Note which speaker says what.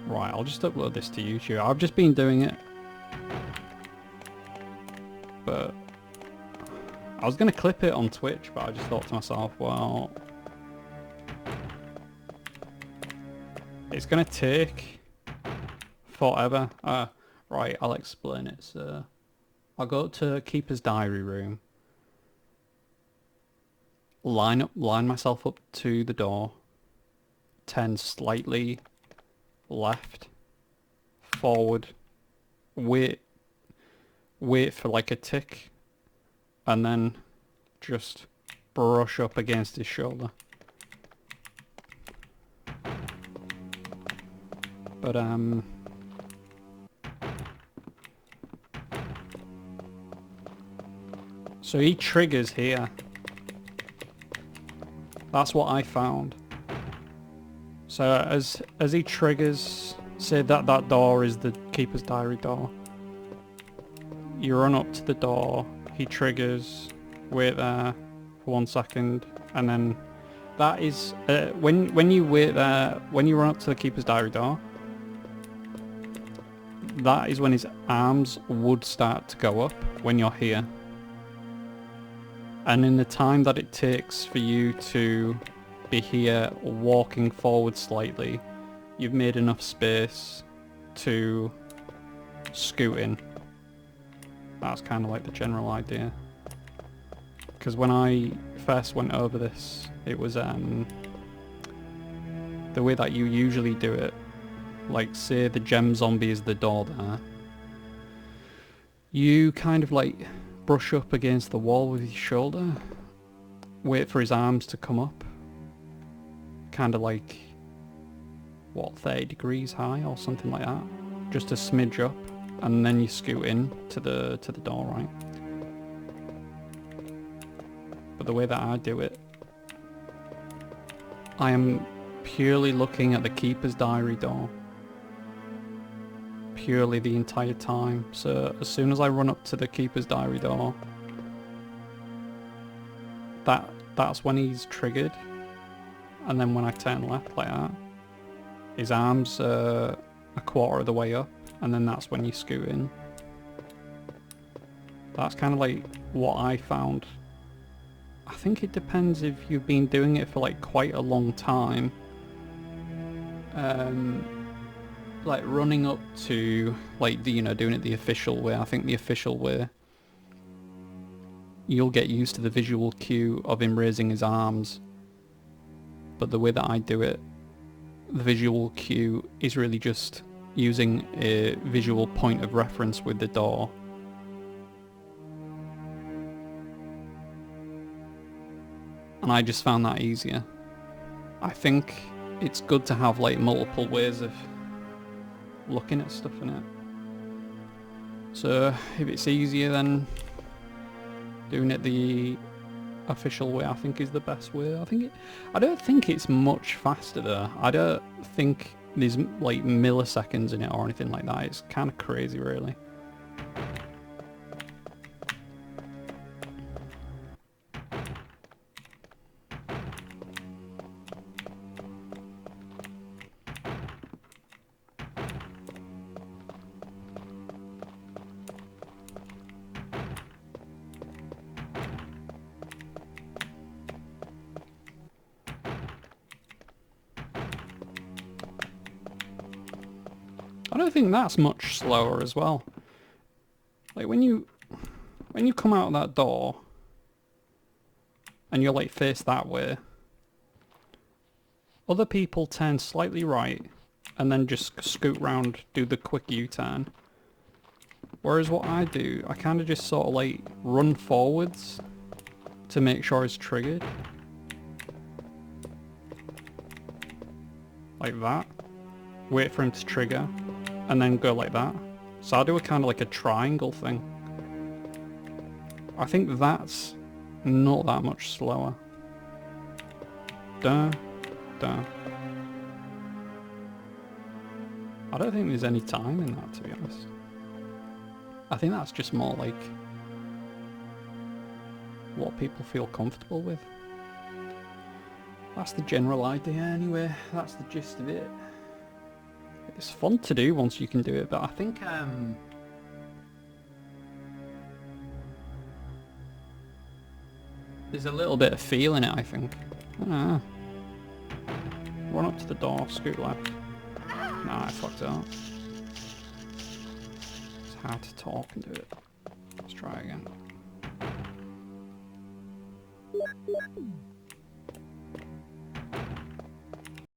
Speaker 1: Right, I'll just upload this to YouTube. I've just been doing it. But I was going to clip it on Twitch, but I just thought to myself, well, it's going to take forever. Right, I'll explain it. So I'll go to Keeper's Diary room, line myself up to the door, turn slightly left, forward, wait for like a tick, and then just brush up against his shoulder. But so he triggers here. That's what I found. So as he triggers, say that door is the Keeper's Diary door. You run up to the door, he triggers, wait there for 1 second, and then that is when you wait there, when you run up to the Keeper's Diary door, that is when his arms would start to go up when you're here. And in the time that it takes for you to be here walking forward slightly, you've made enough space to scoot in. That's kind of like the general idea. Because when I first went over this, it was the way that you usually do it. Like, say the Jem Zombie is the door there. You kind of like brush up against the wall with your shoulder, wait for his arms to come up, kind of like, what, 30 degrees high or something like that, just a smidge up, and then you scoot in to the door, right? But the way that I do it, I am purely looking at the Keeper's Diary door, purely the entire time. So as soon as I run up to the Keeper's Diary door, that's when he's triggered, and then when I turn left like that, his arms are a quarter of the way up, and then that's when you scoot in. That's kind of like what I found. I think it depends if you've been doing it for like quite a long time. Like running up to like the, doing it the official way. I think the official way, you'll get used to the visual cue of him raising his arms. But the way that I do it, the visual cue is really just using a visual point of reference with the door. And I just found that easier. I think it's good to have like multiple ways of looking at stuff in it. So if it's easier, then doing it the official way I think is the best way. I don't think it's much faster though. I don't think there's like milliseconds in it or anything like that. It's kind of crazy really. I don't think that's much slower as well. Like when you come out of that door and you're like face that way, other people turn slightly right and then just scoot round, do the quick U-turn. Whereas what I do, I kind of just sort of like run forwards to make sure it's triggered. Like that. Wait for him to trigger. And then go like that. So I do a kind of like a triangle thing. I think that's not that much slower. Duh, duh. I don't think there's any time in that, to be honest. I think that's just more like what people feel comfortable with. That's the general idea anyway. That's the gist of it. It's fun to do once you can do it, but I think there's a little bit of feel in it, I think. I don't know. Run up to the door, scoot left. Nah, I fucked it up. It's hard to talk and do it. Let's try again.